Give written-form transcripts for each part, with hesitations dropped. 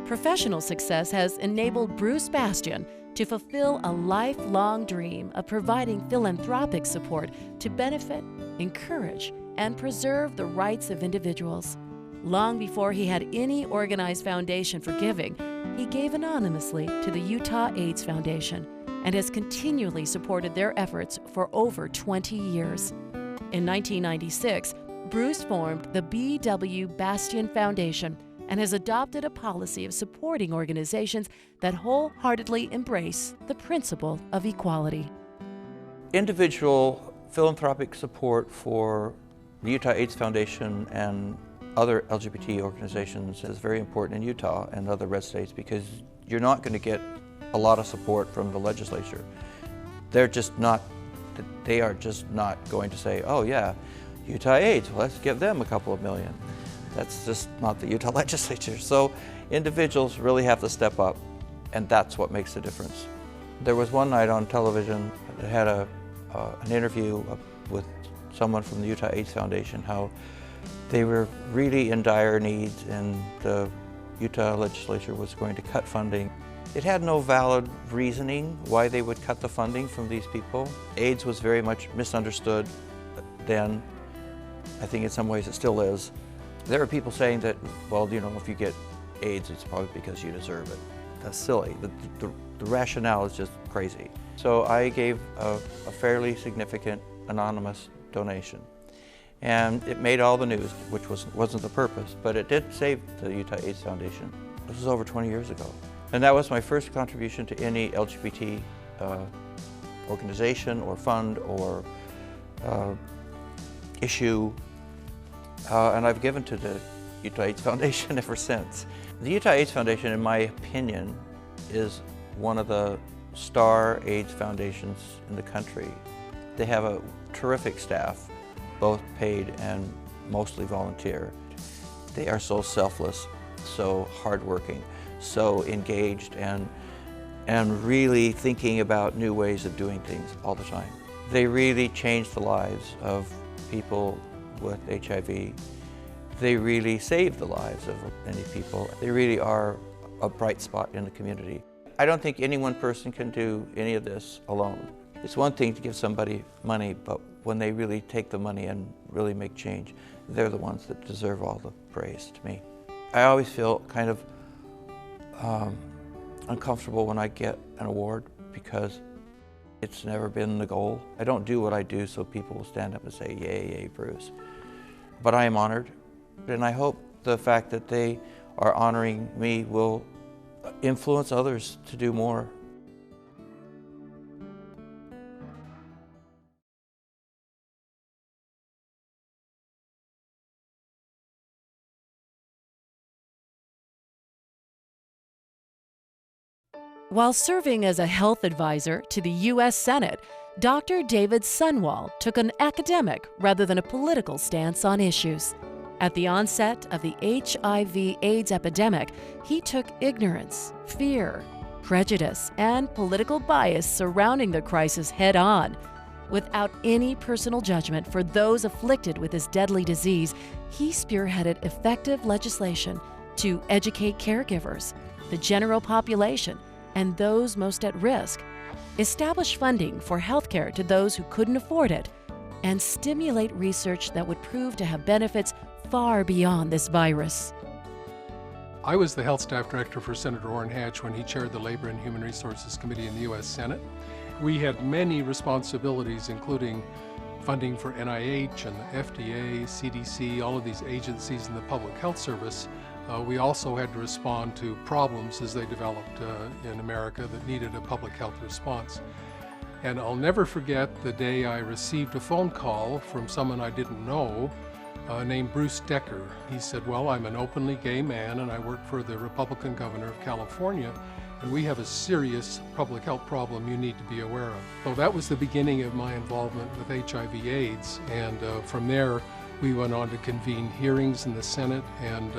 Professional success has enabled Bruce Bastian to fulfill a lifelong dream of providing philanthropic support to benefit, encourage, and preserve the rights of individuals. Long before he had any organized foundation for giving, he gave anonymously to the Utah AIDS Foundation and has continually supported their efforts for over 20 years. In 1996, Bruce formed the B.W. Bastian Foundation and has adopted a policy of supporting organizations that wholeheartedly embrace the principle of equality. Individual philanthropic support for the Utah AIDS Foundation and other LGBT organizations is very important in Utah and other red states because you're not going to get a lot of support from the legislature. They are just not going to say, oh yeah, Utah AIDS, well, let's give them a couple of million. That's just not the Utah legislature. So individuals really have to step up, and that's what makes the difference. There was one night on television that had an interview with someone from the Utah AIDS Foundation, how they were really in dire needs and the Utah legislature was going to cut funding. It had no valid reasoning why they would cut the funding from these people. AIDS was very much misunderstood then. I think in some ways it still is. There are people saying that, well, you know, if you get AIDS, it's probably because you deserve it. That's silly. The rationale is just crazy. So I gave a fairly significant anonymous donation. And it made all the news, which wasn't the purpose, but it did save the Utah AIDS Foundation. This was over 20 years ago. And that was my first contribution to any LGBT organization or fund or issue. And I've given to the Utah AIDS Foundation ever since. The Utah AIDS Foundation, in my opinion, is one of the star AIDS foundations in the country. They have a terrific staff, both paid and mostly volunteer. They are so selfless, so hardworking, so engaged, and really thinking about new ways of doing things all the time. They really change the lives of people with HIV. They really save the lives of many people. They really are a bright spot in the community. I don't think any one person can do any of this alone. It's one thing to give somebody money, but when they really take the money and really make change, they're the ones that deserve all the praise to me. I always feel kind of uncomfortable when I get an award because it's never been the goal. I don't do what I do so people will stand up and say, yay, yay, Bruce. But I am honored, and I hope the fact that they are honoring me will influence others to do more. While serving as a health advisor to the U.S. Senate, Dr. David Sunwall took an academic rather than a political stance on issues. At the onset of the HIV/AIDS epidemic, he took ignorance, fear, prejudice, and political bias surrounding the crisis head-on. Without any personal judgment for those afflicted with this deadly disease, he spearheaded effective legislation to educate caregivers, the general population, and those most at risk, establish funding for healthcare to those who couldn't afford it, and stimulate research that would prove to have benefits far beyond this virus. I was the health staff director for Senator Orrin Hatch when he chaired the Labor and Human Resources Committee in the U.S. Senate. We had many responsibilities, including funding for NIH and the FDA, CDC, all of these agencies in the Public Health Service. We also had to respond to problems as they developed in America that needed a public health response. And I'll never forget the day I received a phone call from someone I didn't know named Bruce Decker. He said, well, I'm an openly gay man and I work for the Republican governor of California, and we have a serious public health problem you need to be aware of. So that was the beginning of my involvement with HIV/AIDS, and from there we went on to convene hearings in the Senate and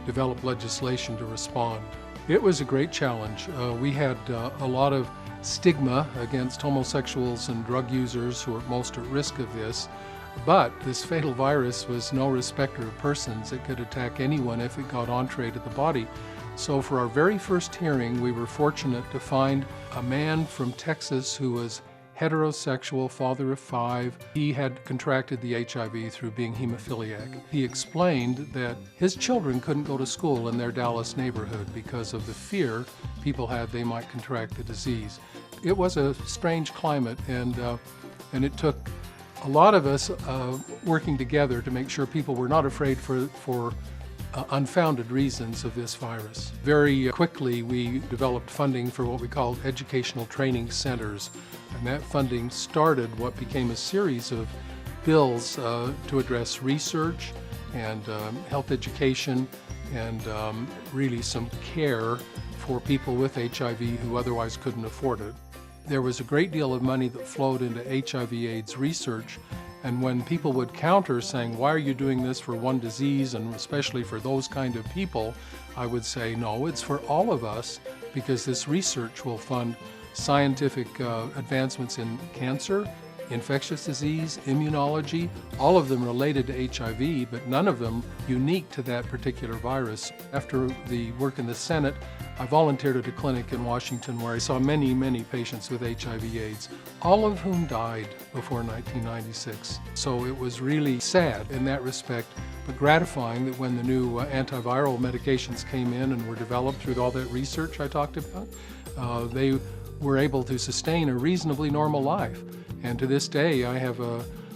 develop legislation to respond. It was a great challenge. We had a lot of stigma against homosexuals and drug users who are most at risk of this, but this fatal virus was no respecter of persons. It could attack anyone if it got entree to the body. So for our very first hearing, we were fortunate to find a man from Texas who was heterosexual, father of 5. He had contracted the HIV through being hemophiliac. He explained that his children couldn't go to school in their Dallas neighborhood because of the fear people had they might contract the disease. It was a strange climate, and it took a lot of us working together to make sure people were not afraid for unfounded reasons of this virus. Very quickly, we developed funding for what we called educational training centers, and that funding started what became a series of bills to address research and health education and really some care for people with HIV who otherwise couldn't afford it. There was a great deal of money that flowed into HIV/AIDS research, and when people would counter saying, why are you doing this for one disease and especially for those kind of people, I would say, no, it's for all of us, because this research will fund scientific advancements in cancer, infectious disease, immunology, all of them related to HIV, but none of them unique to that particular virus. After the work in the Senate, I volunteered at a clinic in Washington where I saw many, many patients with HIV/AIDS, all of whom died before 1996. So it was really sad in that respect, but gratifying that when the new antiviral medications came in and were developed through all that research I talked about, they were able to sustain a reasonably normal life. And to this day, I have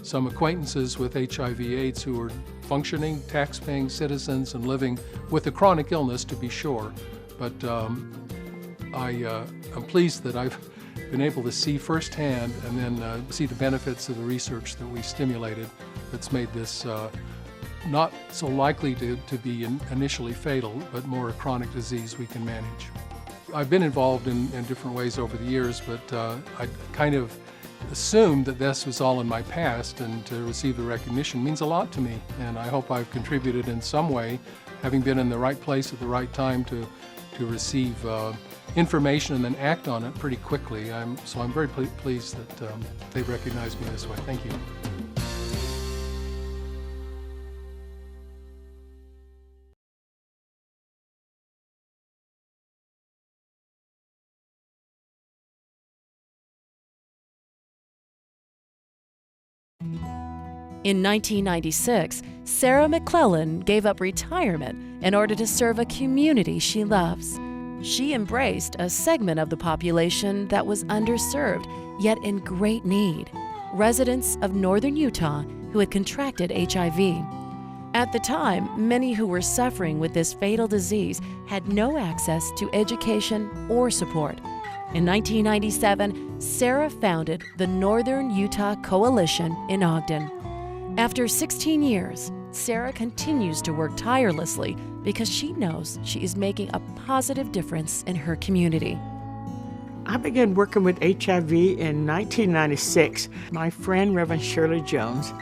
some acquaintances with HIV/AIDS who are functioning, tax-paying citizens and living with a chronic illness, to be sure. But I'm pleased that I've been able to see firsthand and then see the benefits of the research that we stimulated that's made this not so likely to be initially fatal, but more a chronic disease we can manage. I've been involved in different ways over the years, but I kind of assumed that this was all in my past, and to receive the recognition means a lot to me, and I hope I've contributed in some way, having been in the right place at the right time to receive information and then act on it pretty quickly. So I'm very pleased that they've recognized me this way. Thank you. In 1996, Sarah McClellan gave up retirement in order to serve a community she loves. She embraced a segment of the population that was underserved, yet in great need, residents of northern Utah who had contracted HIV. At the time, many who were suffering with this fatal disease had no access to education or support. In 1997, Sarah founded the Northern Utah Coalition in Ogden. After 16 years, Sarah continues to work tirelessly because she knows she is making a positive difference in her community. I began working with HIV in 1996. My friend, Reverend Shirley Jones,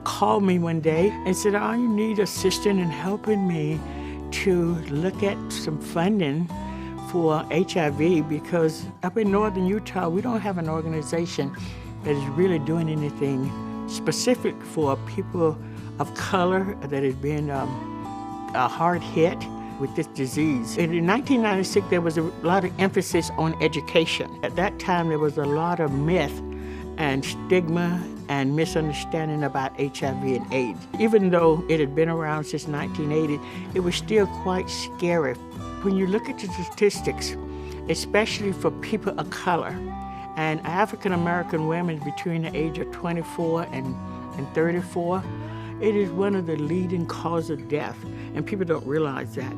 called me one day and said, I need assistance in helping me to look at some funding for HIV, because up in northern Utah, we don't have an organization that is really doing anything specific for people of color that has been hard hit with this disease. And in 1996, there was a lot of emphasis on education. At that time, there was a lot of myth and stigma and misunderstanding about HIV and AIDS. Even though it had been around since 1980, it was still quite scary. When you look at the statistics, especially for people of color, and African American women between the age of 24 and 34, it is one of the leading causes of death, and people don't realize that.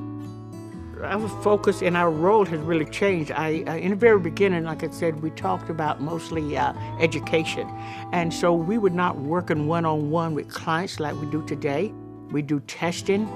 Our focus and our role has really changed. In the very beginning, like I said, we talked about mostly education, and so we were not working one-on-one with clients like we do today. We do testing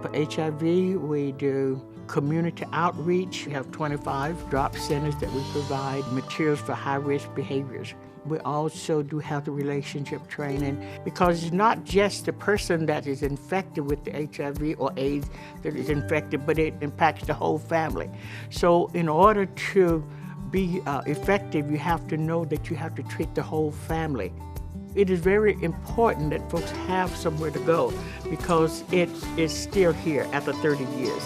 for HIV, we do community outreach. We have 25 drop centers that we provide materials for high-risk behaviors. We also do health relationship training, because it's not just the person that is infected with the HIV or AIDS that is infected, but it impacts the whole family. So in order to be effective, you have to know that you have to treat the whole family. It is very important that folks have somewhere to go, because it is still here after 30 years.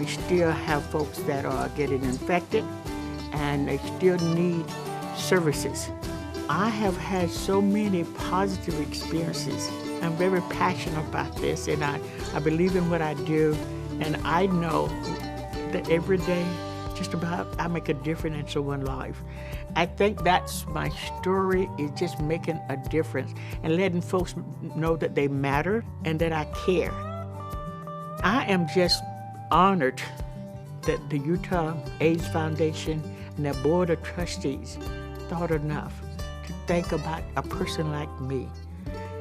We still have folks that are getting infected and they still need services. I have had so many positive experiences. I'm very passionate about this, and I believe in what I do, and I know that every day, just about, I make a difference in someone's life. I think that's my story, is just making a difference and letting folks know that they matter and that I care. I am just honored that the Utah AIDS Foundation and the Board of Trustees thought enough to think about a person like me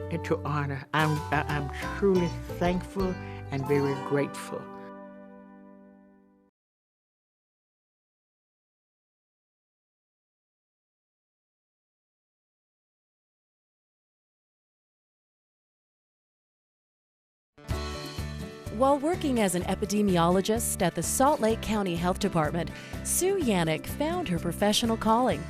and to honor. I'm truly thankful and very grateful. While working as an epidemiologist at the Salt Lake County Health Department, Sue Yannick found her professional calling.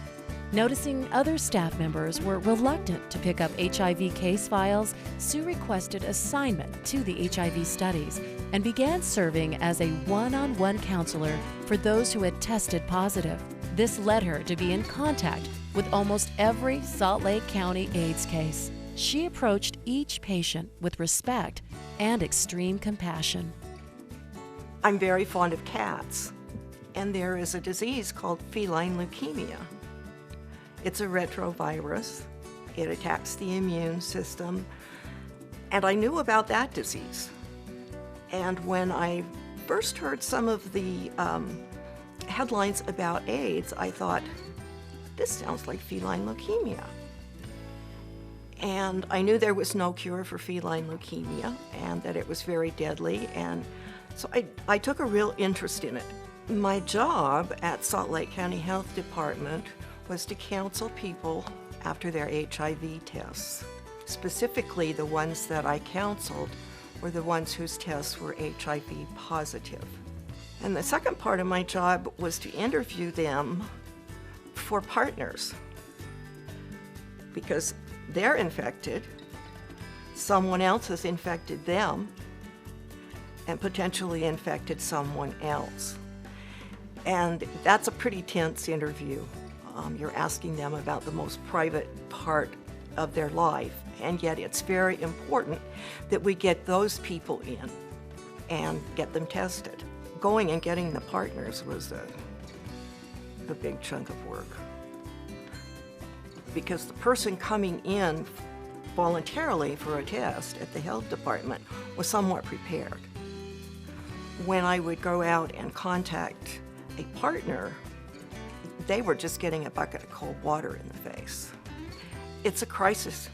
Noticing other staff members were reluctant to pick up HIV case files, Sue requested assignment to the HIV studies and began serving as a one-on-one counselor for those who had tested positive. This led her to be in contact with almost every Salt Lake County AIDS case. She approached each patient with respect and extreme compassion. I'm very fond of cats, and there is a disease called feline leukemia. It's a retrovirus. It attacks the immune system, and I knew about that disease. And when I first heard some of the headlines about AIDS, I thought, this sounds like feline leukemia. And I knew there was no cure for feline leukemia and that it was very deadly, and so I took a real interest in it. My job at Salt Lake County Health Department was to counsel people after their HIV tests. Specifically, the ones that I counseled were the ones whose tests were HIV positive. And the second part of my job was to interview them for partners, because they're infected, someone else has infected them, and potentially infected someone else. And that's a pretty tense interview. You're asking them about the most private part of their life, and yet it's very important that we get those people in and get them tested. Going and getting the partners was a big chunk of work, because the person coming in voluntarily for a test at the health department was somewhat prepared. When I would go out and contact a partner, they were just getting a bucket of cold water in the face. It's a crisis.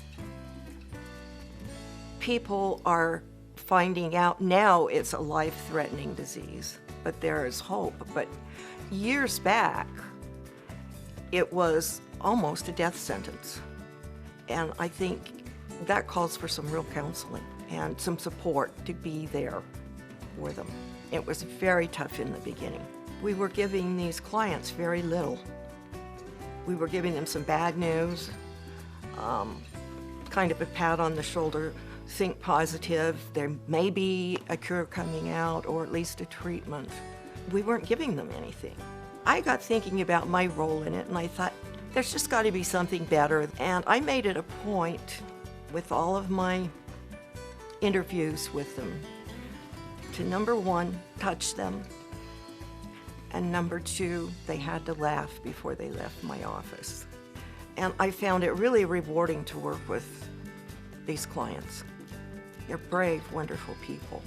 People are finding out now it's a life-threatening disease, but there is hope. But years back, it was almost a death sentence. And I think that calls for some real counseling and some support to be there for them. It was very tough in the beginning. We were giving these clients very little. We were giving them some bad news, kind of a pat on the shoulder, think positive, there may be a cure coming out or at least a treatment. We weren't giving them anything. I got thinking about my role in it, and I thought, there's just got to be something better. And I made it a point with all of my interviews with them to, number one, touch them, and number two, they had to laugh before they left my office. And I found it really rewarding to work with these clients. They're brave, wonderful people.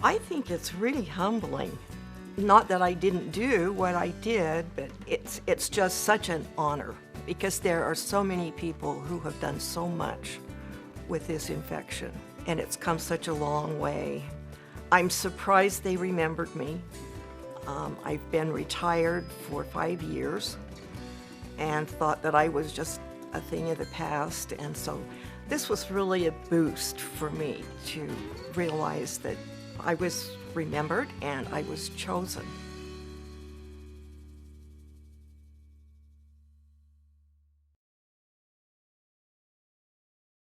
I think it's really humbling. Not that I didn't do what I did, but it's just such an honor, because there are so many people who have done so much with this infection, and it's come such a long way. I'm surprised they remembered me. I've been retired for 5 years and thought that I was just a thing of the past, and so this was really a boost for me to realize that I was remembered and I was chosen.